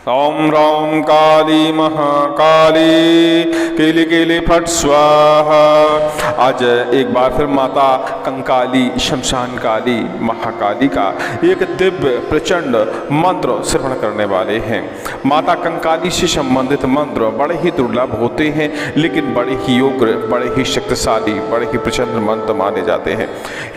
ओम रौं काली महाकाली केली केली फट स्वाहा। आज एक बार फिर माता कंकाली शमशान काली महाकाली का एक दिव्य प्रचंड मंत्र श्रवण करने वाले हैं। माता कंकाली से संबंधित मंत्र बड़े ही दुर्लभ होते हैं, लेकिन बड़े ही योग्य, बड़े ही शक्तिशाली, बड़े ही प्रचंड मंत्र माने जाते हैं।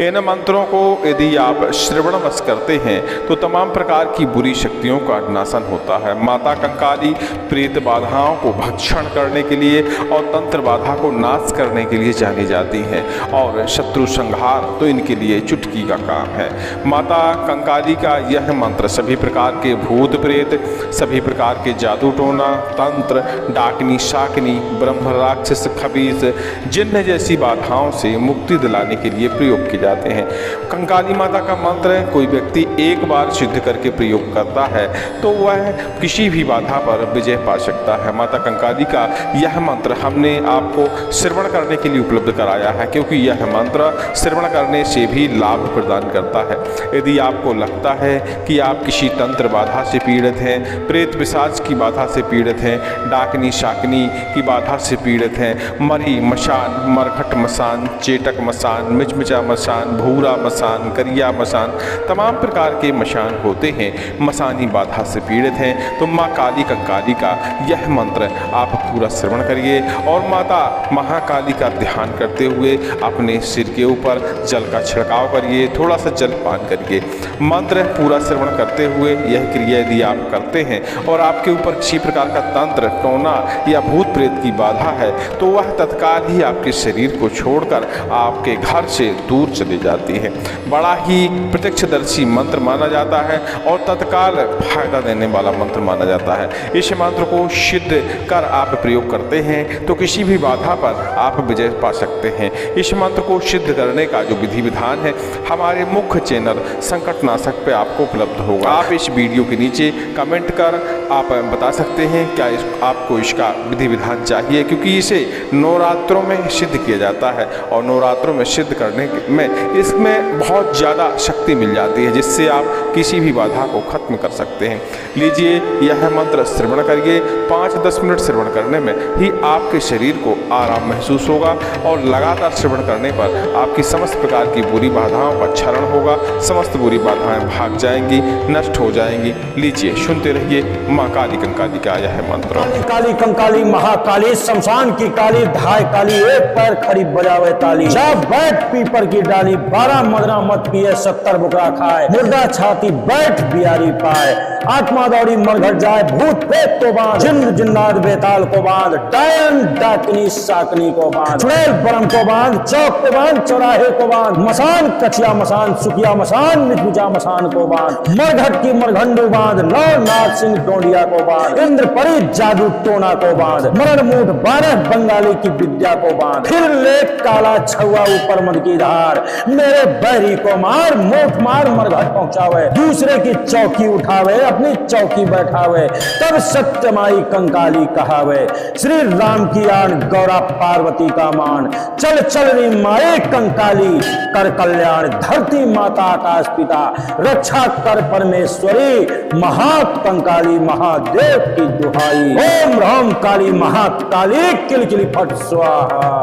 इन मंत्रों को यदि आप श्रवणवश करते हैं तो तमाम प्रकार की बुरी शक्तियों का नाशन होता है। माता कंकाली प्रेत बाधाओं को भक्षण करने के लिए और तंत्र बाधा को नाश करने के लिए जानी जाती हैं, और शत्रु संहार तो इनके लिए चुटकी का काम है। माता कंकाली का यह मंत्र सभी प्रकार के भूत प्रेत, सभी प्रकार के जादू टोना, तंत्र, डाकनी, शाकनी, ब्रह्म राक्षस, खबीस, जिन्न जैसी बाधाओं से मुक्ति दिलाने के लिए प्रयोग किए जाते हैं। कंकाली माता का मंत्र कोई व्यक्ति एक बार सिद्ध करके प्रयोग करता है तो वह किसी भी बाधा पर विजय पा सकता है। माता कंकाली का यह मंत्र हमने आपको श्रवण करने के लिए उपलब्ध कराया है, क्योंकि यह मंत्र श्रवण करने से भी लाभ प्रदान करता है। यदि आपको लगता है कि आप किसी तंत्र बाधा से पीड़ित हैं, प्रेत पिशाच की बाधा से पीड़ित हैं, डाकनी शाकनी की बाधा से पीड़ित हैं, मरी मशान, मरघट मसान, चेटक मसान, मिचमिचा मसान, भूरा मसान, करिया मसान, तमाम प्रकार के मशान होते हैं, मसानी बाधा से पीड़ित हैं, तो माँ काली कंकाली का यह मंत्र आप पूरा श्रवण करिए और माता महाकाली का ध्यान करते हुए अपने सिर के ऊपर जल का छिड़काव करिए, थोड़ा सा जल पान करिए। मंत्र पूरा श्रवण करते हुए यह क्रिया यदि आप करते हैं और आपके ऊपर किसी प्रकार का तंत्र टोना या भूत प्रेत की बाधा है तो वह तत्काल ही आपके शरीर को छोड़कर आपके घर से दूर चली जाती है। बड़ा ही प्रत्यक्षदर्शी मंत्र माना जाता है और तत्काल फायदा देने वाला मंत्र माना जाता है। इस मंत्र को सिद्ध कर आप प्रयोग करते हैं तो किसी भी बाधा पर आप विजय पा सकते हैं। इस मंत्र को सिद्ध करने का जो विधि विधान है हमारे मुख्य चैनल संकटनाशक पे आपको उपलब्ध होगा। आप इस वीडियो के नीचे कमेंट कर आप बता सकते हैं क्या आपको इसका विधि विधान चाहिए, क्योंकि इसे नवरात्रों में सिद्ध किया जाता है और नवरात्रों में सिद्ध करने में इसमें बहुत ज़्यादा शक्ति मिल जाती है, जिससे आप किसी भी बाधा को खत्म कर सकते हैं। लीजिए यह मंत्र श्रवण करिए। 5-10 मिनट श्रवण करने में ही आपके शरीर को आराम महसूस होगा और लगातार श्रवण करने पर आपकी समस्त प्रकार की बुरी बाधाओं का क्षरण होगा, समस्त बुरी बाधाएं भाग जाएंगी, नष्ट हो जाएंगी। लीजिए सुनते रहिए माँ काली कंकाली का यह मंत्र। काली काली कंकाली महाकाली शमशान की काली धाय काली, एक पैर खड़ी बजावे ताली, जब बैठ पीपर की डाली, 12 मदरा मत पिए 70 बुकरा खाए, मुर्दा छाती बैठ बियारी पाए, आत्मा दौड़ी मरघट जाए, भूत प्रेत को बांध, जिन्न जिन्नात बेताल को बांध, डायन डाकनी शाकनी को बांध, चुड़ैल बरम को बांध, चौक को बांध, चौराहे को बांध, मसान कचिया मसान, सुखिया मसान, मिचमिचा मसान को बांध, मरघट की मरघंडू बांध, नौ नाथ सिंह डोंडिया को बांध, इंद्र परी जादू टोना को बांध, मरण मूठ 12 बंगाली की विद्या को बांध, फिर ले काला छुआ ऊपर मद की धार, मेरे बहरी को मार, मोठ मार मरघट पहुंचावे, दूसरे की चौकी उठावे, अपनी चौकी बैठावे, तब सत्यमाई कंकाली कहावे, श्री राम की आन गौरा पार्वती का मान, चल चल री माए कंकाली कर कल्याण, धरती माता आकाश पिता रक्षा कर परमेश्वरी, महाकंकाली महादेव की दुहाई, ओम राम काली महाकाली किलकिली फट स्वाहा।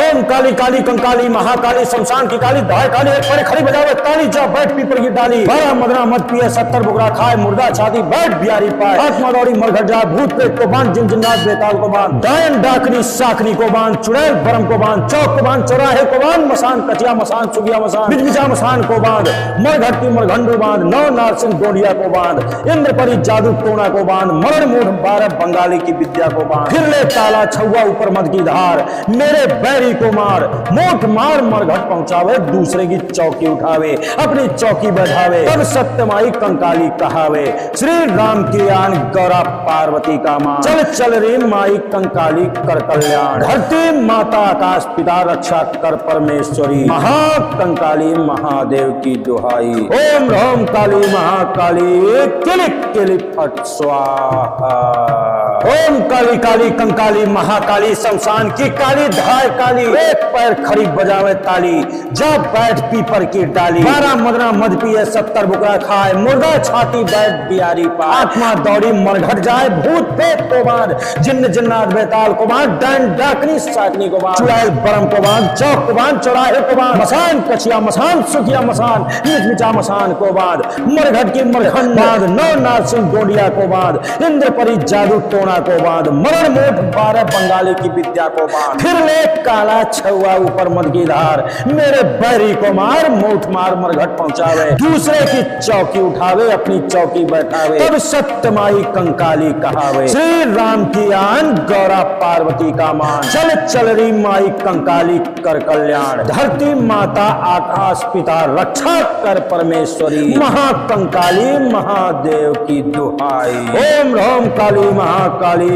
ओम काली काली कंकाली महाकाली शमशान की काली धाय काली, एक पैर खड़ी बजावे ताली, जा बैठ पीपर की डाली, 12 मदरा मत पिए 70 बुकरा खाए, मुर्दा छाती बैठ बियारी पाए, आत्मा दौड़ी मरघट जाए, भूत प्रेत को बांध, जिन जिन्नात बेताल को बांध, डायन डाकनी शाकनी को बांध, चुड़ैल बरम को बांध, चौक को बांध, चौराहे को बांध, मसान कचिया मसान, सुगिया मसान, मिचमिचा मसान को बांध, मरघट की मरघंडू बांध, नौ नाथ सिंह डोंडिया को बांध, इंद्र परी जादू टोना को बांध, मरण मूठ 12 बंगाली की विद्या को बांध, फिर ले ताला छुआ ऊपर मद की धार, मेरे बैरी को मार, मोठ मार मरघट पहुंचावे, दूसरे की चौकी उठावे, अपनी चौकी बैठावे, तब सत्यमाई कंकाली कहावे, श्री राम की आन गौरा पार्वती का मान, चल चल रे माई कंकाली कर कल्याण, धरती माता आकाश पिता रक्षा कर परमेश्वरी, महाकंकाली महादेव की दुहाई, ओम राम काली महाकाली किलिक किलिक फट स्वाहा। ओम काली काली कंकाली महाकाली शमशान की काली धाय काली, एक पैर खड़ी बजावे ताली, जब बैठ पीपर की डाली, 12 मदना मद पिए 70 बुकरा खाए, मुर्दा छाती बैठ बियारी पाए, आत्मा दौड़ी मरघट जाए, भूत पेट को बांध, जिन्न जिन्नात बेताल को बांध, डैन डाकनी साकनी को बांध, चुड़ैल बरम को बांध, चौक को बांध, चौराहे को बांध, मसान कचिया मसान, सुखिया मसान, मिचमिचा मसान को बांध, मरघट की मरघट बांध, नौ नाथ सिंह डोडिया को बांध, इंद्र परी जादू टोना को बांध, मरण मूठ 12 बंगाली की विद्या को बांध, फिर ले काला छुआ ऊपर मद की धार, मेरे बैरी को मार, मूठ मार मरघट पहुंचावे, दूसरे की चौकी उठावे, अपनी चौकी बैठावे, तब सत्यमाई कंकाली कहावे, श्री राम की आन गौरा पार्वती का मान, चल चल री माई कंकाली कर कल्याण, धरती माता आकाश पिता रक्षा कर परमेश्वरी, महाकंकाली महादेव की दुहाई, ओम ह्रौम काली महाकाली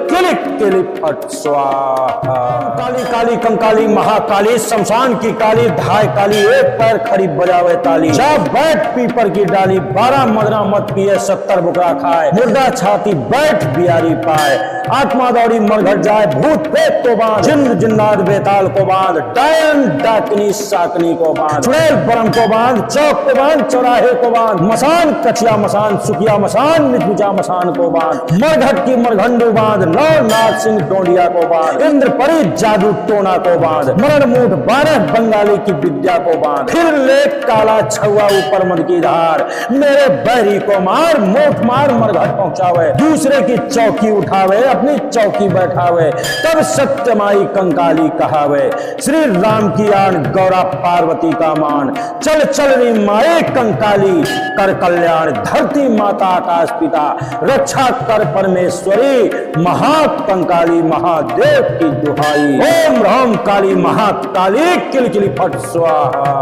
किलिक किलिक फट स्वाहा, काली काली कंकाली महाकाली शमशान की काली धाय काली, एक पैर खड़ी बजावे ताली, जब बैठ पीपर की डाली, 12 मदना मत पिए 70 बुकरा खाए, मुर्दा छाती बैठ बियारी पाए, आत्मा दौड़ी मरघट जाए, भूत पेट को बांध, जिन्न जिन्नात बेताल को बांध, डायन डाकनी साकनी को बांध, चुड़ैल बरम को बांध, चौक को बांध, चौराहे को बांध, मसान कचिया मसान, सुखिया मसान, मिचमिचा मसान को बांध, मरघट की मरघंडू बांध, नौ नाथ सिंह डोडिया को बांध, इंद्र परी जादू टोना को बांध, मरण मूठ 12 बंगाली की विद्या को बांध, फिर ले काला छुआ ऊपर मद की धार, मेरे बैरी को मार, मोठ मार मरघट पहुंचावे, दूसरे की चौकी उठावे, अपनी चौकी बैठावे, तब सत्यमाई कंकाली कहावे, श्री राम की आन गौरा पार्वती का मान, चल चल री माए कंकाली कर कल्याण, धरती माता आकाश पिता रक्षा कर परमेश्वरी, महाकंकाली महादेव की दुहाई, ओम ह्रौम काली महाकाली किलकिली फट स्वाहा,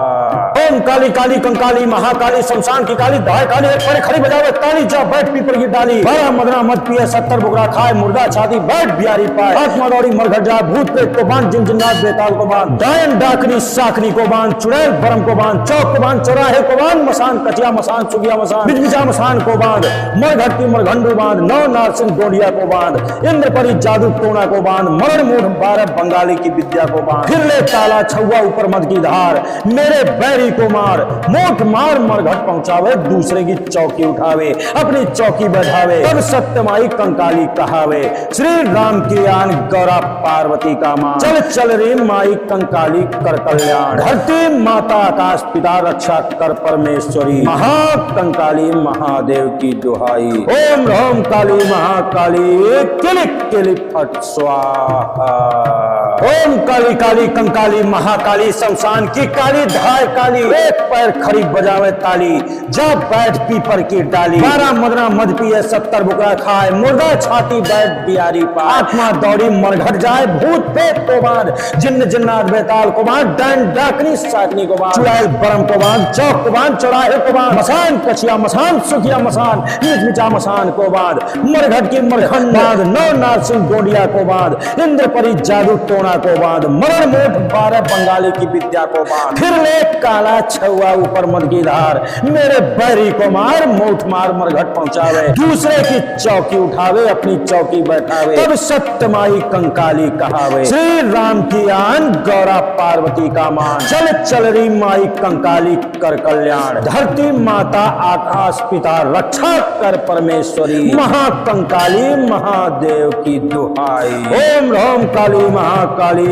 ओम काली काली कंकाली महाकाली शमशान की काली धाय काली, एक पैर खड़ी बजावे ताली, जब बैठ पीपर की डाली, 12 मदना मत पिए 70 बुकरा खाए, मुर्दा छाती बैठ बियारी पाए, आत्मा दौड़ी मरघट जाए, भूत पेट को बांध, जिन जिन्नात बेताल को बांध, डायन डाकनी साकनी को बांध, चुड़ैल बरम को बांध, चौक को बांध, चौराहे को बांध, मसान कचिया मसान, सुगिया मसान, मिचमिचा मसान को बांध, मरघट की मरघंडू बांध, नौ नाथ सिंह डोडिया को बांध, इंद्र परी जादू टोना को बांध, मरण मूठ 12 बंगाली की विद्या को बांध, फिर ले काला छुआ ऊपर मद की धार, मेरे बैरी को मार, मोठ मार मरघट पहुंचावे, दूसरे की चौकी उठावे, अपनी चौकी बैठावे, तब सत्यमाई कंकाली कहावे, श्री राम की आन गौरा पार्वती का मान, चल चल रे माई कंकाली कर कल्याण, धरती माता आकाश पिता रक्षा कर परमेश्वरी, महाकंकाली महादेव की दुहाई, ओम ह्रौम काली महाकाली किलिक किलिक फट स्वाहा, ओम काली काली कंकाली महाकाली शमशान की काली धाय काली, एक पैर खड़ी बजावे ताली, जब बैठ पीपर की डाली, 12 मदना मद पिए 70 बुकरा खाए, मुर्दा छाती बैठ बियारी पाए, आत्मा दौड़ी मरघट जाए, भूत पेट को बांध, जिन्न जिन्नात बेताल को बांध, डैन डाकनी साकनी को बांध, चुड़ैल बरम को बांध, चौक को बांध, चौराहे को बांध, मसान कचिया मसान, सुखिया मसान, मिचमिचा मसान को बांध, मरघट की मरघट बांध, नौ नाथ सिंह डोडिया को बांध, इंद्र परी जादू टोना को बांध, मरण मूठ 12 बंगाली की विद्या को बांध, फिर ले काला छुआ ऊपर मद की धार, मेरे बैरी को मार, मूठ मार मरघट पहुंचावे, दूसरे की चौकी उठावे, अपनी चौकी बैठावे, तब सत्यमाई कंकाली कहावे, श्री राम की आन गौरा पार्वती का मान, चल चल री माई कंकाली कर कल्याण, धरती माता आकाश पिता रक्षा कर परमेश्वरी, महाकंकाली महादेव की दुहाई, ओम ह्रौम काली महाकाली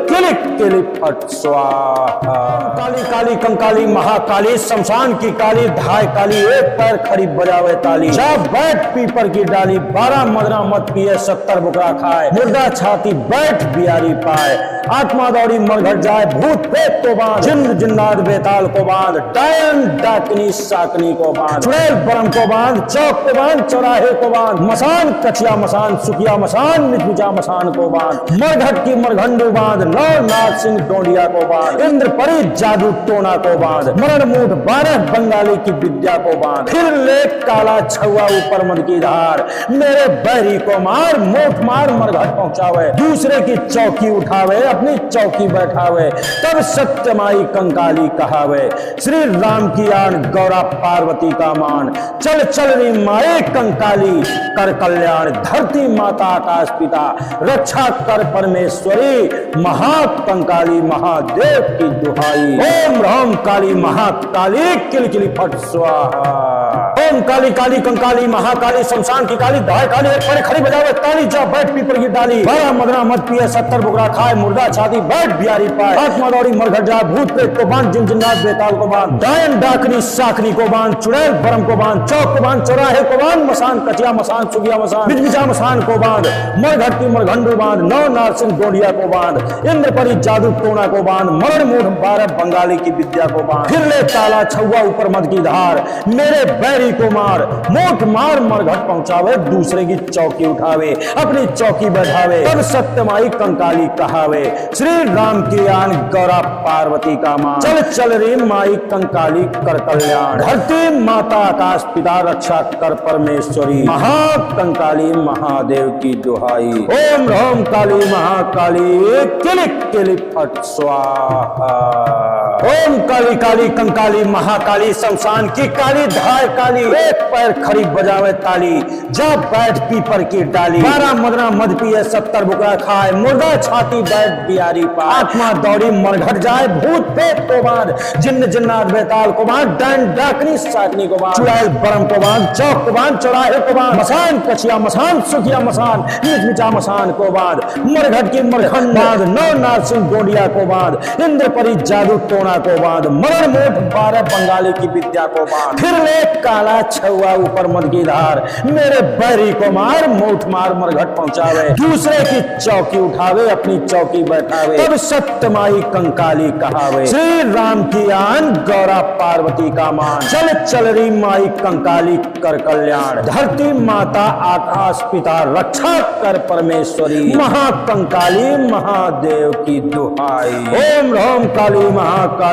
किलिक किलिक फट स्वाहा, काली काली कंकाली महाकाली शमशान की काली धाय काली, एक पैर खड़ी बजावे ताली, जब बैठ पीपर की डाली, 12 मदना मत पिए 70 बुकरा खाए, मुर्दा छाती बैठ बियारी पाए, आत्मा दौड़ी मरघट जाए, भूत पेट को बांध, जिन्न जिन्नात बेताल को बांध, डायन डाकनी साकनी को बांध, चुड़ैल बरम को बांध, चौक को बांध, चौराहे को बांध, मसान कचिया मसान, सुखिया मसान, मिचमिचा मसान को बांध, मरघट की मरघंडू बांध, नौ नाथ सिंह डोडिया को बांध, इंद्र परी जादू टोना को बांध, मरण मूठ 12 बंगाली की विद्या को बांध, फिर ले काला छुआ ऊपर मद की धार, मेरे बैरी को मार, मोठ मार मरघट पहुंचावे, दूसरे की चौकी उठावे, अपनी चौकी बैठावे, तब सत्यमाई कंकाली कहावे। श्री राम की आन गौरा पार्वती का मान, चल चल रे माए कंकाली कर कल्याण। धरती माता आकाश पिता रक्षा कर परमेश्वरी, महाकंकाली महादेव की दुहाई। ओम ह्रौम काली महाकाली किलकिली फट स्वाहा। ओम काली काली कंकाली महाकाली शमशान की काली धाय काली, एक पड़े खड़ी बजावे ताली, जा बैठ पीपर की डाली। 12 मदना मत पिए 70 बुकरा खाए, मुर्दा छाती बैठ बिहारी पाए। आत्मा दौड़ी मरघट जाए, भूत प्रेत को बांध, जिन जिन्नात बेताल को बांध, डायन डाकनी साकनी को बांध, चुड़ैल बरम को बांध, चौक को बांध, चौराहे को बांध, मसान कचिया मसान सुगिया मसान, बिजबिजा मसान को बांध, मरघट की मरघंडू बांध, नौ नारसिंह गोंडिया को बांध, इंद्रपरी जादू टोना को बांध, मरण मूढ़ 12 बंगाली की विद्या को बांध। फिर ले ताला छुआ ऊपर मद की धार, मेरे बैरी को मार, मोठ मार मरघट पहुंचावे, दूसरे की चौकी उठावे, अपनी चौकी बैठावे, तब सत्यमाई कंकाली कहावे। श्री राम की आन गौरा पार्वती का मान, चल चल रे माई कंकाली कर कल्याण। धरती माता आकाश पिता रक्षा कर परमेश्वरी, महाकंकाली महादेव की दुहाई। ओम ह्रौम काली महाकाली किलिक किलिक फट स्वाहा। ओम काली काली कंकाली महाकाली शमशान की काली धाय काली, एक पैर खड़ी बजावे ताली, जा बैठ पीपर की डाली। 12 मदना मद पिए 70 बुकरा खाए, मुर्दा छाती बैठ बिहारी पाए। आत्मा दौड़ी मरघट जाए, भूत प्रेत को बांध, जिन्न जिन्नात बेताल को बांध, डायन डाकनी साकनी को बांध, चुड़ैल बरम को बांध, चौक को बांध, चौराहे को बांध, मसान कचिया मसान सुखिया मसान, मिचमिचा मसान को बांध, मरघट की मरघंड बांध, नौ नारसिंह गोंडिया को बांध, इंद्रपरी जादू टोना को बांध, मरण मूठ 12 बंगाली की विद्या को बांध। फिर ले काला छुआ ऊपर मद की धार, मेरे बैरी को मार, मोठ मार मरघट पहुंचावे, दूसरे की चौकी उठावे, अपनी चौकी बैठावे, तब सत्यमाई कंकाली कहावे। श्री राम की आन गौरा पार्वती का मान, चल चल री माई कंकाली कर कल्याण। धरती माता आकाश पिता रक्षा कर परमेश्वरी, महाकंकाली महादेव की दुहाई। ओम ह्रौम काली महाकाली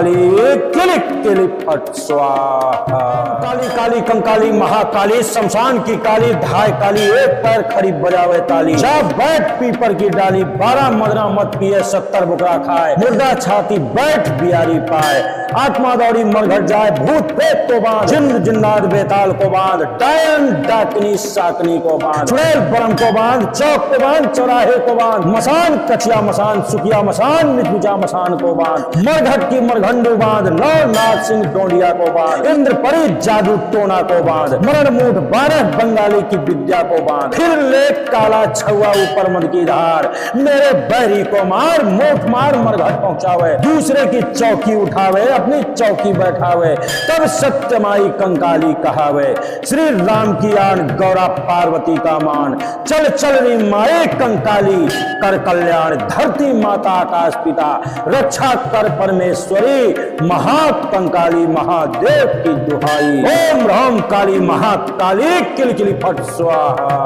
किलिक किलिक फट स्वाहा। काली काली कंकाली महाकाली शमशान की काली धाय काली, एक पैर खड़ी बजावे ताली, जा बैठ पीपर की डाली। 12 मदना मत पिए 70 बुकरा खाए, मुर्दा छाती बैठ बिहारी पाए। आत्मा दौड़ी मरघट जाए, भूत प्रेत को बांध, जिन्न जिन्नात बेताल को बांध, डायन डाकनी साकनी को बांध, चुड़ैल बरम को बांध, चौक को बांध, चौराहे को बांध, मसान कचिया मसान सुखिया मसान, मिचमिचा मसान को बांध, मरघट की मरघंडू बांध, नौ नारसिंह गोंडिया को बांध, इंद्रपरी जादू टोना को बांध, मरण मूठ 12 बंगाली की विद्या को बांध। फिर ले काला छुआ ऊपर मद की धार, मेरे बैरी को मार, मोठ मार मरघट पहुंचावे, दूसरे की चौकी उठावे, अपनी चौकी बैठावे, तब सत्यमाई कंकाली कहावे। श्री राम की आन गौरा पार्वती का मान, चल चल रे माए कंकाली कर कल्याण। धरती माता आकाश पिता रक्षा कर परमेश्वरी, महाकंकाली महादेव की दुहाई। ओम ह्रौम काली महाकाली किलकिली फट स्वाहा।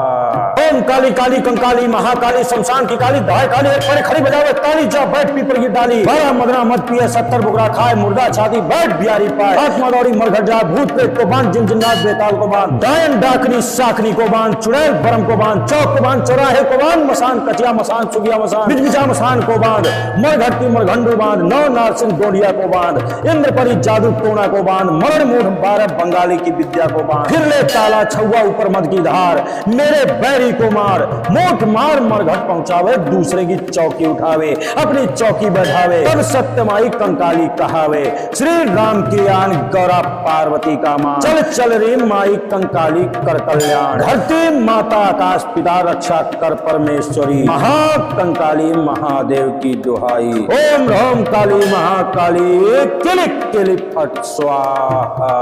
ओम काली काली कंकाली महाकाली शमशान की काली धाय काली, एक पड़े खड़ी बजावे ताली, जा बैठ पीपर की डाली। 12 मदना मत पिए 70 बुकरा खाए, मुर्दा छाती बैठ बिहारी पाए। आत्मा दौड़ी मरघट जाए, भूत प्रेत को बांध, जिन जिन्नात बेताल को बांध, डायन डाकनी साकनी को बांध, चुड़ैल बरम को बांध, चौक को बांध, चौराहे को बांध, मसान कचिया मसान सुगिया मसान, बिजबिजा मसान को बांध, मरघट की मरघंडू बांध, नौ नारसिंह गोंडिया को बांध, इंद्रपरी जादू टोना को बांध, मरण मूढ़ 12 बंगाली की विद्या को बांध। फिर ले ताला छुआ ऊपर मद की धार, मेरे बैरी को मार, मोठ मार मरघट पहुंचावे, दूसरे की चौकी उठावे, अपनी चौकी बैठावे, तब सत्यमाई कंकाली कहावे। श्री राम की आन गौरा पार्वती का मान, चल चल रे माई कंकाली कर कल्याण। धरती माता आकाश पिता रक्षा कर परमेश्वरी, महाकंकाली महादेव की दुहाई। ओम ह्रौम काली महाकाली किलिक किलिक फट स्वाहा।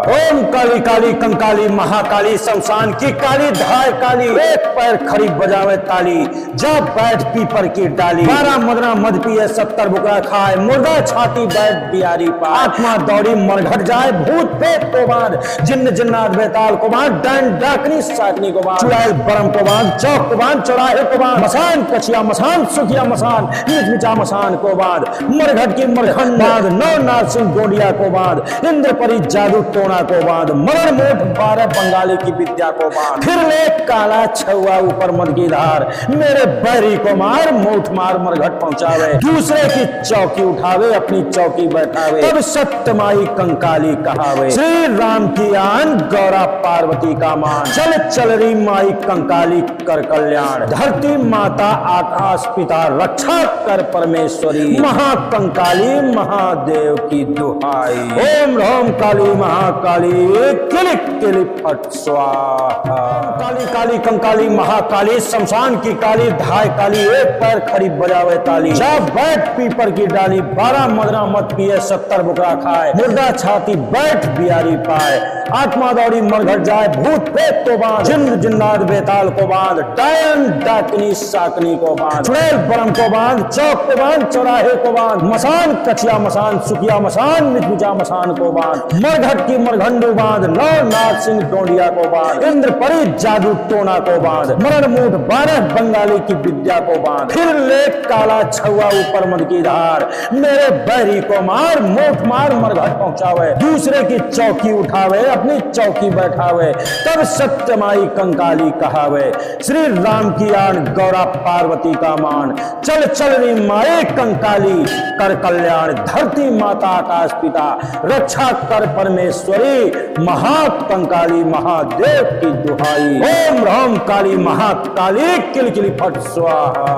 ओम काली काली कंकाली महाकाली शमशान की काली धाय काली, एक पैर खड़ी बजावे ताली, जा बैठ पीपर की डाली। 12 मदना मद पिए 70 बुकरा खाए, मुर्दा छाती बैठ बिहारी पाए। आत्मा दौड़ी मरघट जाए, भूत प्रेत को बांध, जिन्न जिन्नात बेताल को बांध, डायन डाकनी साकनी को बांध, चुड़ैल बरम को बांध, चौक को बांध, चौराहे को बांध, मसान कचिया मसान सुखिया मसान, मिचमिचा मसान को बांध, मरघट की मरघंड बांध, नौ नारसिंह गोंडिया को बांध, इंद्रपरी जादू टोना टोना को बांध, मरण मूठ 12 बंगाली की विद्या को बांध, फिर ले काला छुआ ऊपर मद की धार, मेरे बैरी को मार मूठ मार मरघट पहुंचावे, दूसरे की चौकी उठावे अपनी चौकी बैठावे, तब सत्यमाई कंकाली कहावे, श्री राम की आन गौरा पार्वती का मान, चल चल री माई कंकाली कर कल्याण, धरती माता आकाश पिता रक्षा कर परमेश्वरी, महाकंकाली महादेव की दुहाई, ओम ह्रौम काली महाकाली किलिक किलिक फट स्वाहा, काली काली कंकाली महाकाली शमशान की काली धाय काली, एक पैर खड़ी बजावे ताली, जा बैठ पीपर की डाली, 12 मदरा मत पिए 70 बुकरा खाए, मुर्दा छाती बैठ बियारी पाए, आत्मा दौड़ी मरघट जाए, भूत प्रेत को बांध, जिन्न जिन्नात बेताल को बांध, डायन डाकनी साकनी को बांध, चुड़ैल बरम को बांध, चौक को बांध, चौराहे को बांध, मसान कचिया मसान सुकिया मसान मिचमिचा मसान को बांध, मरघट की मरघंडू बांध, नौ नाथ सिंह डोंडिया को बांध, इंद्र परी जादू टोना को बांध, मरण मूठ 12 बंगाली की विद्या को बांध, फिर ले काला छुआ ऊपर मद की धार, मेरे बैरी को मार मूठ मार मरघट पहुंचावे, दूसरे की चौकी उठावे अपनी चौकी बैठावे, तब सत्यमाई कंकाली कहावे, श्री राम की आन गौरा पार्वती का मान, चल चल री माए कंकाली कर कल्याण, धरती माता आकाश पिता रक्षा कर परमेश्वरी, महाकंकाली महादेव की दुहाई, ओम ह्रौम काली महाकाली किलकिली फट स्वाहा,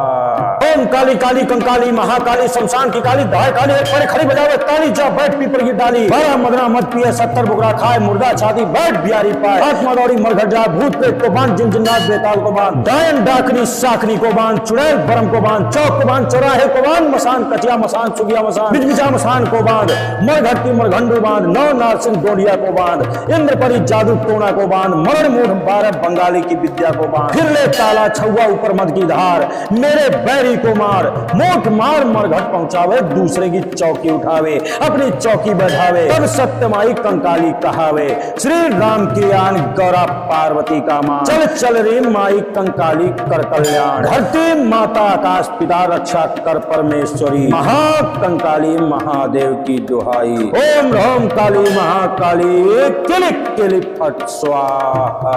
ओम काली काली कंकाली महाकाली शमशान की काली धाय काली, एक पैर खड़ी बजावे ताली, जा बैठ पीपर की डाली, 12 मदरा मत पिए 70 बुकरा खाए, मुर्दा छाती बैठ बियारी पाए, आत्मा दौड़ी मरघट जाए, भूत प्रेत को बांध, जिन जिन्नात बेताल को बांध, डायन डाकनी साकनी को बांध, चुड़ैल बरम को बांध, चौक को बांध, चौराहे को बांध, मसान कचिया मसान सुगिया मसान मिचमिचा मसान को बांध, मरघट की मरघंडू बांध, नौ नाथ सिंह डोंडिया को बांध, इंद्र परी जादू टोना को बांध, मरण मूठ 12 बंगाली की विद्या को बांध, फिर ले काला छुआ ऊपर मद की धार, मेरे बैरी को मार मूठ मार मरघट पहुंचावे, दूसरे की चौकी उठावे अपनी चौकी बैठावे, तब सत्यमाई कंकाली कहावे, श्री राम की आन गौरा पार्वती का मान, चल चल रे माई कंकाली कर कल्याण, धरती माता आकाश पिता रक्षा कर परमेश्वरी, महाकंकाली महादेव की दुहाई, ओम ह्रौम काली महाकाली किलिक किलिक फट स्वाहा,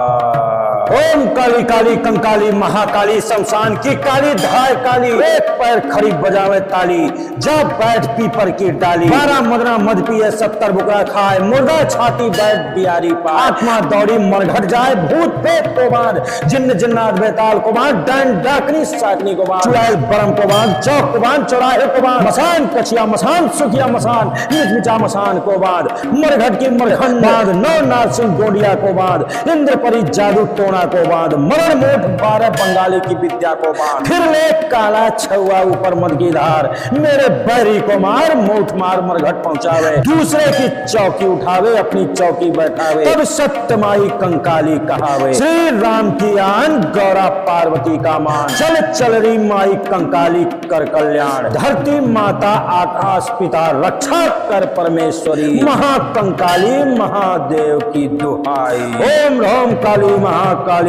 ओम काली काली कंकाली महाकाली शमशान की काली धाय काली, एक पैर खड़ी बजावे ताली, जा बैठ पीपर की डाली, 12 मदरा मद पिए 70 बुकरा खाए, मुर्दा छाती बैठ बियारी पाए, आत्मा दौड़ी मरघट जाए, भूत प्रेत को बांध, जिन्न जिन्नात बेताल को बांध, डायन डाकनी साकनी को बांध, चुड़ैल बरम को बांध, चौक को बांध, चौराहे को बांध, मसान कचिया मसान सुकिया मसान मिचमिचा मसान को बांध, मरघट की मरघंड बांध, नौ नाथ सिंह डोंडिया को बांध, इंद्र परी जादू टोना को बांध, मरण मूठ 12 बंगाली की विद्या को बांध, फिर ले काला छुआ ऊपर मद की धार, मेरे बैरी को मार मूठ मार मरघट पहुंचावे, दूसरे की चौकी उठावे अपनी चौकी बैठावे, तब सत्यमाई कंकाली कहावे, श्री राम की आन गौरा पार्वती का मान, चल चल री माई कंकाली कर कल्याण, धरती माता आकाश पिता रक्षा कर परमेश्वरी, महाकंकाली महादेव की दुहाई, ओम ह्रौम काली महाकाली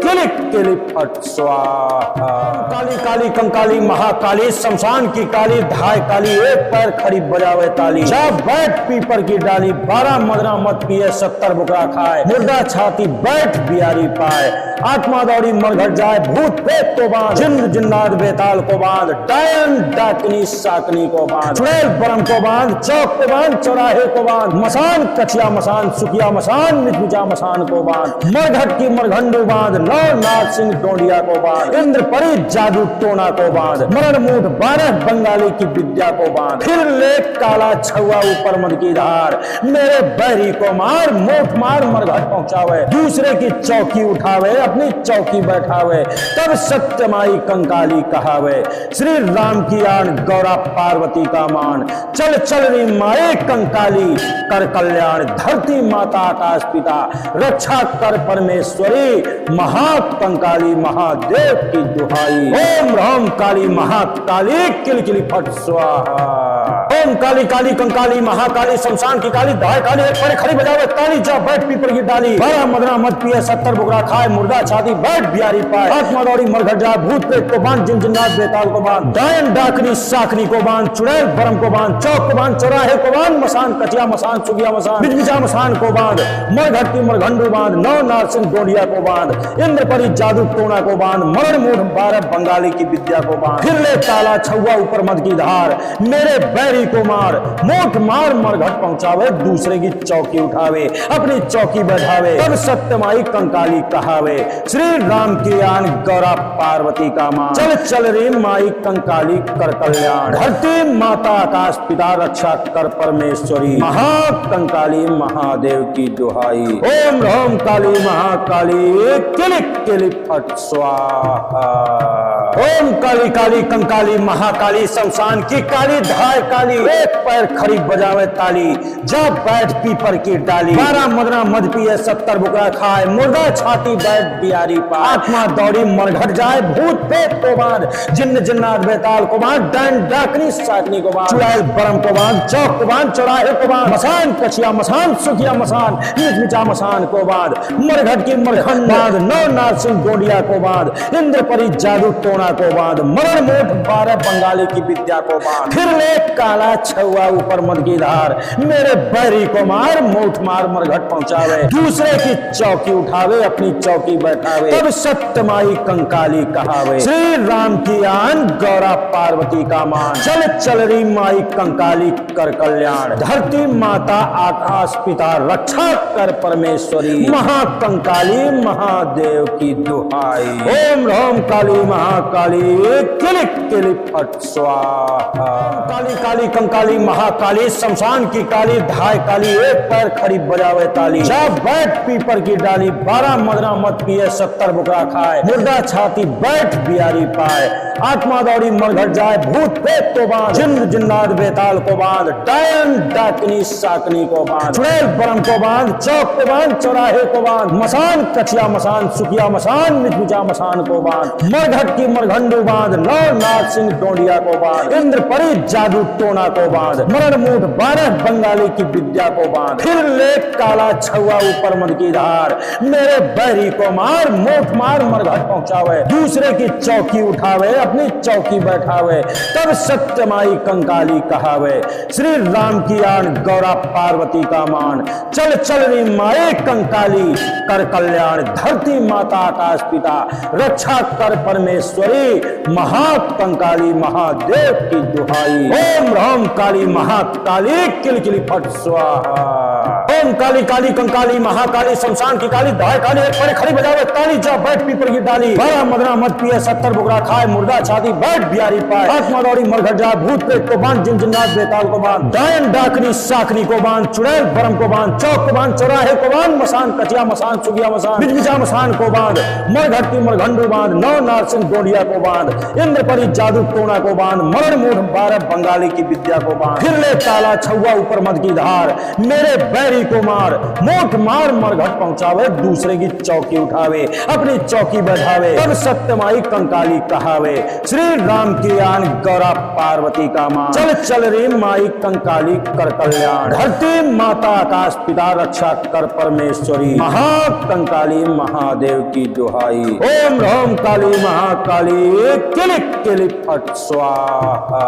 किलिक किलिक फट स्वाहा, काली काली कंकाली महाकाली शमशान की काली धाय काली, एक पैर खड़ी बजावे ताली, जा बैठ पीपर की डाली, 12 मदरा मत पिए 70 बुकरा खाए, मुर्दा छाती बैठ बियारी पाए, आत्मा दौड़ी मरघट जाए, भूत प्रेत को बांध, जिन्न जिन्नात बेताल को बांध, डायन डाकनी साकनी को बांध, चुड़ैल बरम को बांध, चौक को बांध, चौराहे को बांध, मसान कचिया मसान सुकिया मसान मिचमिचा मसान को बांध, मरघट की मरघंडू बांध, नौ नाथ सिंह डोंडिया को बांध, इंद्र परी जादू टोना को बांध, मरण मूठ 12 बंगाली की विद्या को बांध, फिर ले काला छुआ ऊपर मद की धार, मेरे बैरी को मार मूठ मार मरघट पहुंचावे, दूसरे की चौकी उठावे अपनी चौकी बैठावे, तब सत्यमाई कंकाली कहावे, श्री राम की आन गौरा पार्वती का मान, चल चल री माए कंकाली कर कल्याण, धरती माता आकाश पिता रक्षा कर परमेश्वरी, महाकंकाली महादेव की दुहाई, ओम ह्रौम काली महाकाली किलकिली फट स्वाहा, ओम काली काली कंकाली महाकाली शमशान की काली धाय काली एक पर खड़ी बजावे ताली जा बैठ पीपर की डाली 12 मदरा मत पिए 70 बुकरा खाए मुर्दा छाती बैठ बिहारी पाए आत्मा दौड़ी मरघट जाए भूत प्रेत को बांध जिन जिन्नात बेताल को बांध डायन डाकनी साकनी को बांध चुड़ैल बरम को बांध चौक को बांध चौराहे को बांध मसान कचिया मसान सुगिया मसान बिजबिजा मसान को बांध मरघट की मरघंडू बांध नौ नारसिंह गोंडिया को बांध इंद्रपरी जादू टोना को बांध मरण मूढ़ बारह बंगाली की विद्या को बांध फिर ले ताला छुआ ऊपर मद की धार मेरे बैरी को मार मोट मार मरघट पहुंचावे दूसरे की चौकी उठावे अपनी चौकी बैठावे तब सत्यमाई कंकाली कहावे श्री राम की आन गौरा पार्वती का मान चल चल रे माई कंकाली कर कल्याण धरती माता आकाश पिता रक्षा कर परमेश्वरी महाकंकाली महादेव की दुहाई ओम ह्रौम काली महाकाली किलिक किलिक फट स्वाहा ओम काली काली कंकाली महाकाली शमशान की काली धाय काली एक पैर खड़ी बजावे ताली जब बैठ पीपर की डाली 12 मदना मद पिए 70 बुकरा खाए मुर्दा छाती बैठ बिहारी पाए आत्मा दौड़ी मरघट जाए भूत प्रेत को बांध जिन्न जिन्नात बेताल को बांध डायन डाकनी साकनी को बांध चुड़ैल बरम को बांध चौक को बांध चौराहे को बांध मसान कचिया मसान सुखिया मसान मिचमिचा मसान को बांध मरघट की मरघट बांध नौ नारसिंह गोंडिया को बांध इंद्रपरी जादू टोना को बांध मरण मूठ 12 बंगाली की विद्या को बांध फिर ले काला छुआ ऊपर मद की धार मेरे बैरी को मार मोठ मार मरघट पहुंचावे दूसरे की चौकी उठावे अपनी चौकी बैठावे तब सत्यमाई कंकाली कहावे श्री राम की आन गौरा पार्वती का मान चल चल री माई कंकाली कर कल्याण धरती माता आकाश पिता रक्षा कर परमेश्वरी महाकंकाली महादेव की दुहाई ओम ह्रौम काली महाकाली किलिक किलिक फट स्वाहा काली काली कंकाली महाकाली शमशान की काली धाय काली एक पैर खड़ी बजावे ताली जब बैठ पीपर की डाली 12 मदरा मत पिए 70 बुकरा खाए मुर्दा छाती बैठ बिहारी पाए आत्मा दौड़ी मरघट जाए भूत प्रेत को बांध जिन्न जिन्नात बेताल को बांध डायन डाकनी साकनी को बांध चुड़ैल बरम को बांध चौक को बांध चौराहे को बांध मसान कचिया मसान सुखिया मसान मिचमिचा मसान को बांध मरघट की मरघंडू बांध नौ नारसिंह डोंडिया को बांध इंद्रपरी जादू टोना को बांध मरण मूठ 12 बंगाली की विद्या को बांध फिर ले काला छुआ ऊपर मद की धार मेरे बैरी को मार मोठ मार मरघट पहुंचावे दूसरे की चौकी उठावे अपनी चौकी बैठावे तब सत्यमाई कंकाली कहावे श्री राम की आन गौरा पार्वती का मान चल चल री माए कंकाली कर कल्याण धरती माता आकाश पिता रक्षा कर परमेश्वरी महाकंकाली महादेव की दुहाई ओम ह्रौम काली महाकाली किलकिली फट स्वाहा ओम काली काली कंकाली महाकाली शमशान की काली धाय काली एक पर खड़ी बजावे ताली जा बैठ पीपर की डाली 12 मदना मत पिए 70 बुकरा खाए मुर्दा छाती बैठ बिहारी पाए आत्मा दौड़ी मरघट जाए भूत प्रेत को बांध जिन जिन्नात बेताल को बांध डायन डाकनी साकनी को बांध चुड़ैल बरम को बांध चौक को बांध चौराहे को बांध मसान कचिया मसान सुगिया मसान बिजबिजा मसान को बांध मरघट की मरघंडू बांध नौ नारसिंह गोंडिया को बांध इंद्रपरी जादू टोना को बांध मरण मूढ़ 12 बंगाली की विद्या को बांध फिर ले ताला छुआ ऊपर मद की धार मेरे बैरी को मार मोठ मार मरघट पहुंचावे दूसरे की चौकी उठावे अपनी चौकी बैठावे तब सत्यमाई कंकाली कहावे श्री राम की आन गौरा पार्वती का मान चल चल रे माई कंकाली कर कल्याण धरती माता आकाश पिता रक्षा कर परमेश्वरी महाकंकाली महादेव की दुहाई ओम ह्रौम काली महाकाली किलिक किलिक फट स्वाहा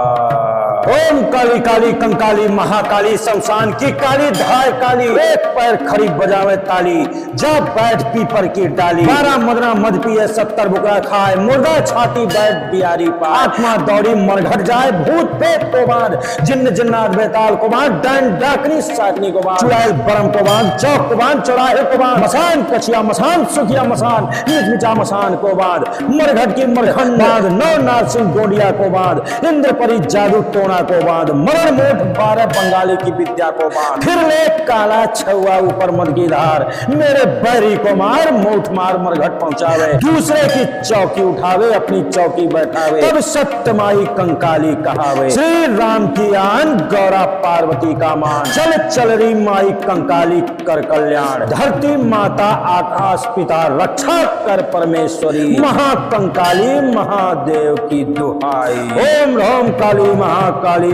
ओम काली काली कंकाली महाकाली शमशान की काली धाय काली एक पैर खड़ी बजावे ताली जब बैठ पीपर की डाली 12 मदना मद पिए 70 बुकरा खाए मुर्दा छाती बैठ बिहारी पाए आत्मा दौड़ी मरघट जाए भूत प्रेत को बांध जिन्न जिन्नात बेताल को बांध डायन डाकनी साकनी को बांध चुड़ैल बरम को बांध चौक को बांध चौराहे को बांध मसान कचिया मसान सुखिया मसान मिचमिचा मसान को बांध मरघट की मरघट बांध नौ नारसिंह गोंडिया को बांध इंद्रपरी जादू टोना को बांध मरण मूठ 12 बंगाली की विद्या को बांध फिर ले काला काला छुआ ऊपर मद की धार, मेरे बैरी को मार मोठ मार मरघट पहुंचावे, दूसरे की चौकी उठावे अपनी चौकी बैठावे, तब सत्य माई कंकाली कहावे। श्री राम की आन गौरा पार्वती का मान, चल चल री माई कंकाली कर कल्याण, धरती माता आकाश पिता रक्षा कर परमेश्वरी, महाकंकाली महादेव की दुहाई। ओम ह्रौम काली महाकाली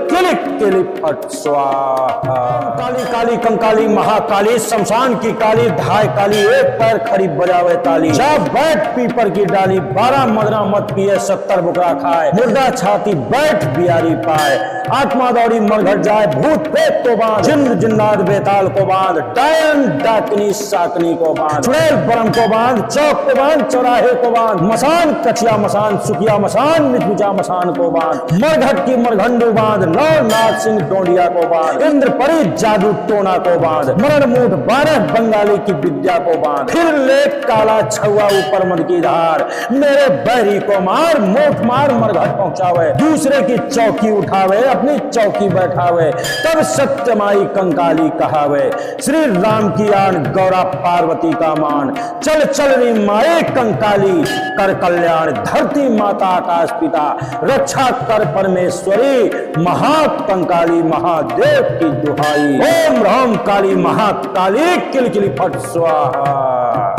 किलिक किलिक फट स्वाहा। काली काली कंकाली महाकाली शमशान की काली धाय काली, एक पैर खड़ी बजावे ताली, जा बैठ पीपर की डाली, 12 मदरा मत पिए 70 बुकरा खाए, मुर्दा छाती बैठ बियारी पाए, आत्मा दौड़ी मरघट जाए, भूत प्रेत को बांध, जिन्न जिन्नात बेताल को बांध, डायन डाकनी साकनी को बांध, चुड़ैल बरम को बांध, चौक को बांध, चौराहे को बांध, मसान कचिया मसान सुखिया मसान मिचमिचा मसान को बांध, मरघट की मरघंडू बांध, नौ नाथ सिंह डोंडिया को बांध, इंद्र परी जादू टोना को बांध, मरण मूठ 12 बंगाली की विद्या को बांध, फिर ले काला छुआ ऊपर मद की धार, मेरे बैरी को मार मोठ मार मरघट पहुंचावे, दूसरे की चौकी उठावे अपनी चौकी बैठावे, तब सत्यमाई कंकाली कहावे। श्री राम की आन गौरा पार्वती का मान, चल चल री माए कंकाली कर कल्याण, धरती माता आकाश पिता रक्षा कर परमेश्वरी, महाकंकाली महादेव की दुहाई। ओम ह्रौम काली महाकाली किलकिली फट स्वाहा।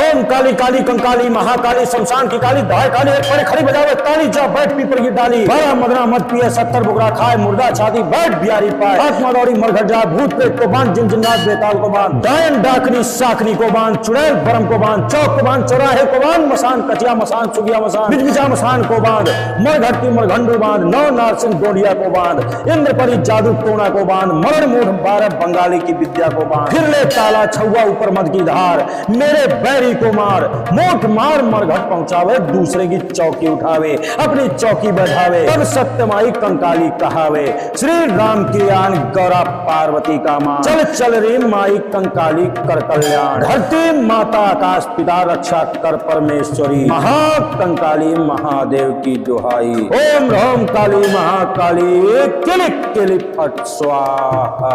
ओम काली काली कंकाली महाकाली शमशान की काली धाय काली, एक पैर खड़ी बजावे ताली, जा बैठ पीपर की डाली, 12 मदरा मत पिए 70 बुकरा खाए, मुर्दा छाती बैठ बियारी पाए, आत्मा दौड़ी मरघट जाए, भूत प्रेत को बांध, जिन जिन्नात बेताल को बांध, डायन डाकनी साकनी को बांध, चुड़ैल बरम को बांध, चौक को बांध, चौराहे को बांध, मसान कचिया मसान सुगिया मसान मिचमिचा मसान को बांध, मरघट की मरघंडू बांध, नौ नाथ सिंह डोंडिया को बांध, इंद्र परी जादू टोना को बांध, मरण मूठ 12 बंगाली की विद्या को बांध, फिर ले काला छुआ ऊपर मद की धार, मेरे बैरी को मार मोठ मार मरघट पहुंचावे, दूसरे की चौकी उठावे अपनी चौकी बैठावे, तब सत्यमाई कंकाली कहावे। श्री राम की आन गौरा पार्वती का मान, चल चल रे माई कंकाली कर कल्याण, धरती माता आकाश पिता रक्षा कर परमेश्वरी, महाकंकाली महादेव की दुहाई। ओम ह्रौम काली महाकाली किलिक किलिक फट स्वाहा।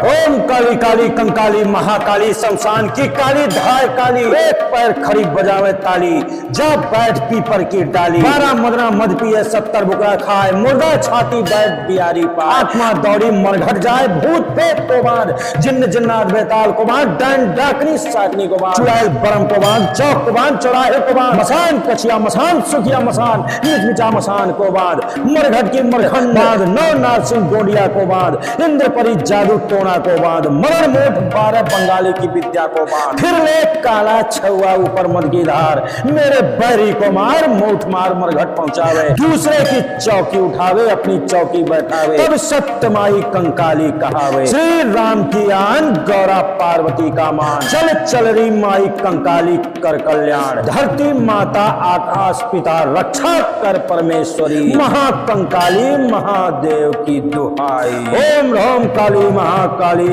ओम काली काली कंकाली महाकाली शमशान की काली धाय काली, एक पैर खड़ी बजावे ताली, जा बैठ पीपर की डाली, 12 मदरा मद पिए 70 बुकरा खाए, मुर्दा छाती बैठ बियारी पाए, आत्मा दौड़ी मरघट जाए, भूत प्रेत को बांध, जिन्न जिन्नात बेताल को बांध, डायन डाकनी साकनी को बांध, चुड़ैल बरम को बांध, चौक को बांध, चौराहे को बांध, मसान कचिया मसान सुखिया मसान मिचमिचा मसान को बांध, मरघट की मरघंड बांध, नौ नाथ सिंह डोंडिया को बांध, इंद्र परी जादू टोना को बांध, मरण मूठ 12 बंगाली की विद्या को बांध, फिर ले काला छुआ ऊपर मद की धार, मेरे बैरी को मार मोठ मार मरघट पहुंचावे, दूसरे की चौकी उठावे अपनी चौकी बैठावे, तब सत्यमाई कंकाली कहावे। श्री राम की आन गौरा पार्वती का मान, चल चल री माई कंकाली कर कल्याण, धरती माता आकाश पिता रक्षा कर परमेश्वरी, महाकंकाली महादेव की दुहाई। ओम ह्रौम काली महाकाली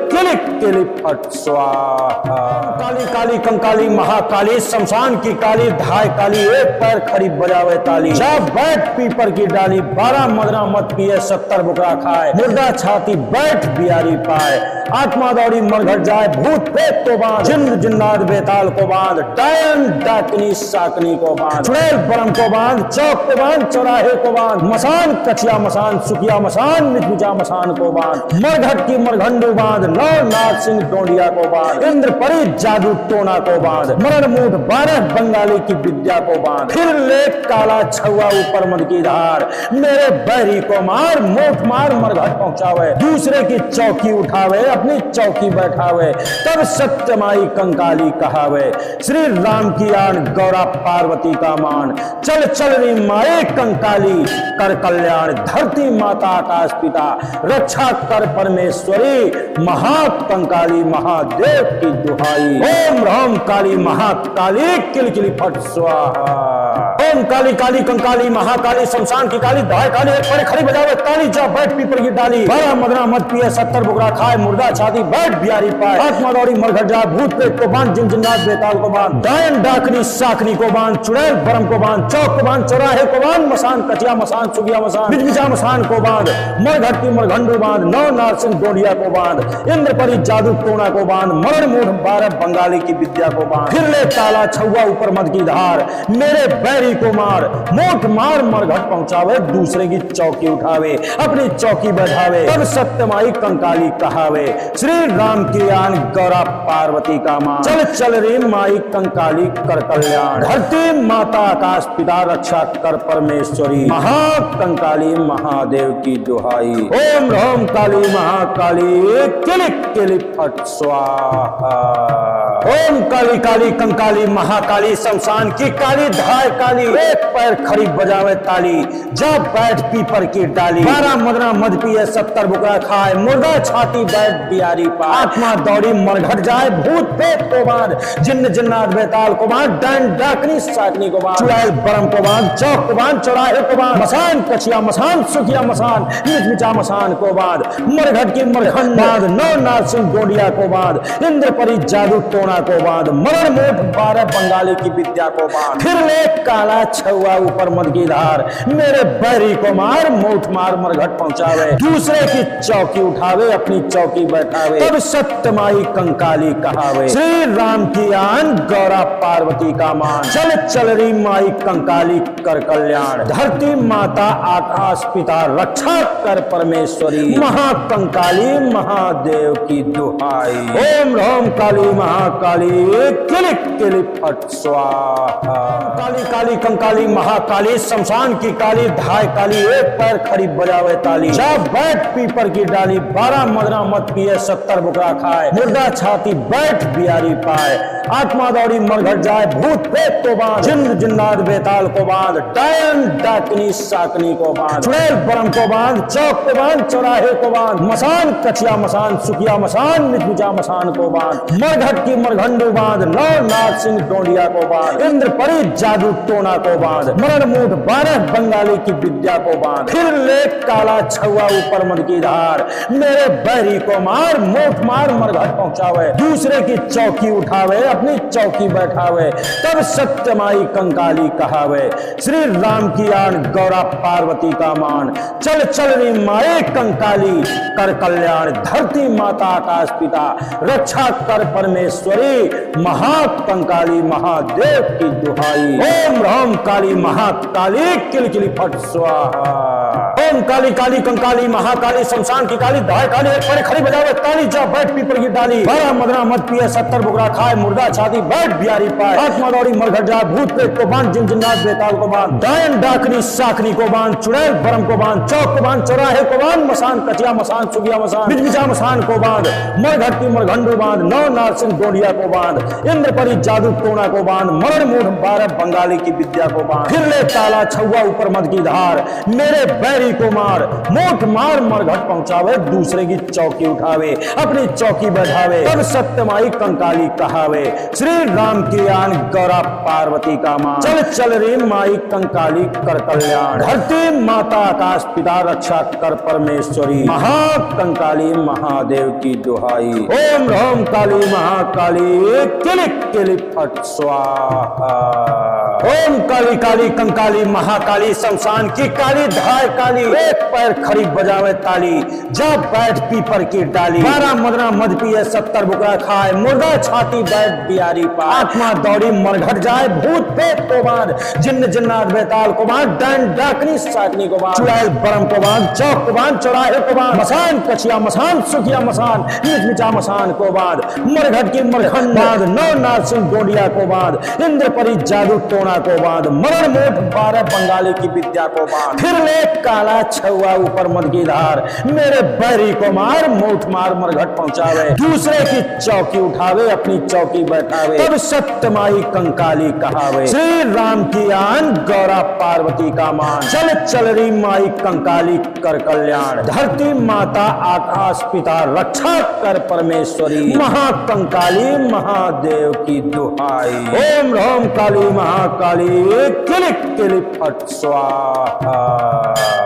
किलिक किलिक फट स्वाहा। काली काली कंकाली महाकाली शमशान की काली धाय काली, एक पैर खड़ी बजावे ताली, जा बैठ पीपर की डाली, 12 मदरा मत पिए 70 बुकरा खाए, मुर्दा छाती बैठ बियारी पाए, आत्मा दौड़ी मरघट जाए, भूत प्रेत को बांध, जिन्न जिन्नात बेताल को बांध, डायन डाकनी साकनी को बांध, चुड़ैल बरम को बांध, चौक को बांध, चौराहे को बांध, मसान कचिया मसान सुखिया मसान मिचमिचा मसान को बांध, मरघट की मरघंडू बांध, नौ नाथ सिंह डोंडिया को बांध, इंद्र परी जादू टोना को बांध, मरण मूठ 12 बंगाली की विद्या को बांध, फिर ले काला छुआ ऊपर मद की धार, मेरे बैरी को मार मोठ मार मरघट पहुंचावे, दूसरे की चौकी उठावे अपनी चौकी बैठावे, तब सत्यमाई कंकाली कहावे। श्री राम की आन गौरा पार्वती का मान, चल चल री माए कंकाली कर कल्याण, धरती माता आकाश पिता रक्षा कर परमेश्वरी, महाकंकाली महादेव की दुहाई। ओम ह्रौम काली महाकाली किलकिली फट स्वाहा। ओम काली काली कंकाली महाकाली शमशान की काली धाय काली एक पर खड़ी बजावे ताली जा बैठ पीपर की डाली 12 मदना मत पिए 70 बुकरा खाए मुर्दा छाती बैठ बिहारी पाए आत्मा दौड़ी मरघट जाए भूत प्रेत को बांध जिन जिन्नात बेताल को बांध डायन डाकनी साकनी को बांध चुड़ैल बरम को बांध चौक को बांध चौराहे को बांध मसान कचिया मसान सुगिया मसान बिजबिजा मसान को बांध मरघट की मरघंडू बांध नौ नारसिंह डोडिया को बांध इंद्र परी जादू टोना को बांध मरण मूढ़ 12 बंगाली की विद्या को बांध फिर ले ताला छुआ ऊपर मद की धार मेरे बैरी को मार मोठ मार मरघट पहुंचावे दूसरे की चौकी उठावे अपनी चौकी बैठावे तब सत्यमाई कंकाली कहावे श्री राम की आन गौरा पार्वती का मां चल चल रे माई कंकाली कर कल्याण धरती माता आकाश पिता रक्षा कर परमेश्वरी महाकंकाली महादेव की दुहाई ओम ह्रौम काली महाकाली किलिक किलिक फट स्वाहा ओम काली काली कंकाली महाकाली शमशान की काली धाय काली एक पैर खड़ी बजावे ताली जब बैठ पीपर की डाली 12 मदना मद पिए 70 बुकरा खाए मुर्दा छाती बैठ बिहारी पा आत्मा दौड़ी मरघट जाए भूत प्रेत को बांध जिन्न जिन्नात बेताल को बांध डायन डाकनी साकनी को बांध चुड़ैल बरम को बांध चौक को बांध चौराहे को बांध मसान कचिया मसान सुखिया मसान मिचमिचा मसान को बांध मरघट की मरघंड बांध नौ नारसिंह डोडिया को बांध इंद्र परी जादू टोना को बांध मरण मूठ 12 बंगाली की विद्या को बांध फिर ले काला छुआ ऊपर मद की धार मेरे बैरी को मार मोठ मार मरघट पहुंचावे दूसरे की चौकी उठावे अपनी चौकी बैठावे तब सत्यमाई कंकाली कहावे श्री राम की आन गौरा पार्वती का मान चल चल री माई कंकाली कर कल्याण धरती माता आकाश पिता रक्षा कर परमेश्वरी महाकंकाली महादेव की दुहाई ओम ह्रौम काली महाकाली किलिक किलिक फट स्वाहा काली काली कंकाली महाकाली शमशान की काली धाय काली एक पैर खड़ी बजावे ताली जब बैठ पीपर की डाली 12 मदना मत पिए 70 बुकरा खाए मुर्दा छाती बैठ बिहारी पाए आत्मा दौड़ी मरघट जाए भूत प्रेत को बांध जिन्न जिन्नात बेताल को बांध डायन डाकनी साकनी को बांध चुड़ैल बरम को बांध चौक को बांध चौराहे को बांध मसान कचिया मसान सुखिया मसान मिचमिचा मसान को बांध मरघट की मरघंडू बांध नौ नारसिंह डोडिया को बांध इंद्र परी जादू टोना को बांध मरण मूठ 12 बंगाली की विद्या को बांध फिर ले काला छुआ ऊपर मद की धार मेरे बैरी को मार मोठ मार मरघट पहुंचावे दूसरे की चौकी उठावे अपनी चौकी बैठावे तब सत्यमाई कंकाली कहावे श्री राम की आन गौरा पार्वती का मान चल चल री माए कंकाली कर कल्याण धरती माता आकाश पिता रक्षा कर परमेश्वरी महाकंकाली महादेव की दुहाई ओम ह्रौम काली महाकाली किलकिली फट स्वाहा ओम काली काली कंकाली महाकाली शमशान की काली धाय काली एक पर खड़ी बजावे ताली जा बैठ पीपर की डाली 12 मदना मत पिए 70 बुकरा खाए मुर्दा छाती बैठ बिहारी पाए आत्मा दौड़ी मरघट जाए भूत प्रेत को बांध जिन जिन्नात बेताल को बांध डायन डाकनी साकनी को बांध चुड़ैल बरम को बांध चौक को बांध चौराहे को बांध मसान कचिया मसान सुगिया मसान बिजबिजा मसान को बांध मरघट की मरघंडू बांध नौ नारसिंह डोडिया को बांध इंद्र परी जादू टोना को बांध मरण मूढ़ 12 बंगाली की विद्या को बांध फिर ले ताला छुआ ऊपर मद की धार मेरे बैरी को मार मोठ मार मरघट पहुंचावे दूसरे की चौकी उठावे अपनी चौकी बैठावे तब सत्यमाई कंकाली कहावे श्री राम की आन गौरा पार्वती का मान चल चल रे माई कंकाली कर कल्याण धरती माता आकाश पिता रक्षा कर परमेश्वरी महाकंकाली महादेव की दुहाई ओम ह्रौम काली महाकाली किलिक किलिक फट स्वाहा ओम काली काली कंकाली महाकाली शमशान की काली धाय काली एक पैर खड़ी बजावे ताली जब बैठ पीपर की डाली 12 मदना मद पिए 70 बुकरा खाए मुर्दा छाती बैठ बिहारी पा आत्मा दौड़ी मरघट जाए भूत प्रेत को बांध जिन्न जिन्नात बेताल को बांध डायन डाकनी साकनी को बांध चुड़ैल बरम को बांध चौक को बांध चौराहे को बांध मसान कचिया मसान सुखिया मसान मिचमिचा मसान को बांध मरघट की मरघंड बांध नौ नारसिंह डोडिया को बांध इंद्र परी जादू टोना को बांध मरण मूठ 12 बंगाली की विद्या को बांध फिर ले काला छुआ ऊपर मद की धार मेरे बैरी को मार मोठ मार मरघट पहुंचावे दूसरे की चौकी उठावे अपनी चौकी बैठावे तब सत्यमाई कंकाली कहावे श्री राम की आन गौरा पार्वती का मान चल चल री माई कंकाली कर कल्याण धरती माता आकाश पिता रक्षा कर परमेश्वरी महाकंकाली महादेव की दुहाई ओम ह्रौम काली महाकाली काली किलिक किलिक फट स्वाहा।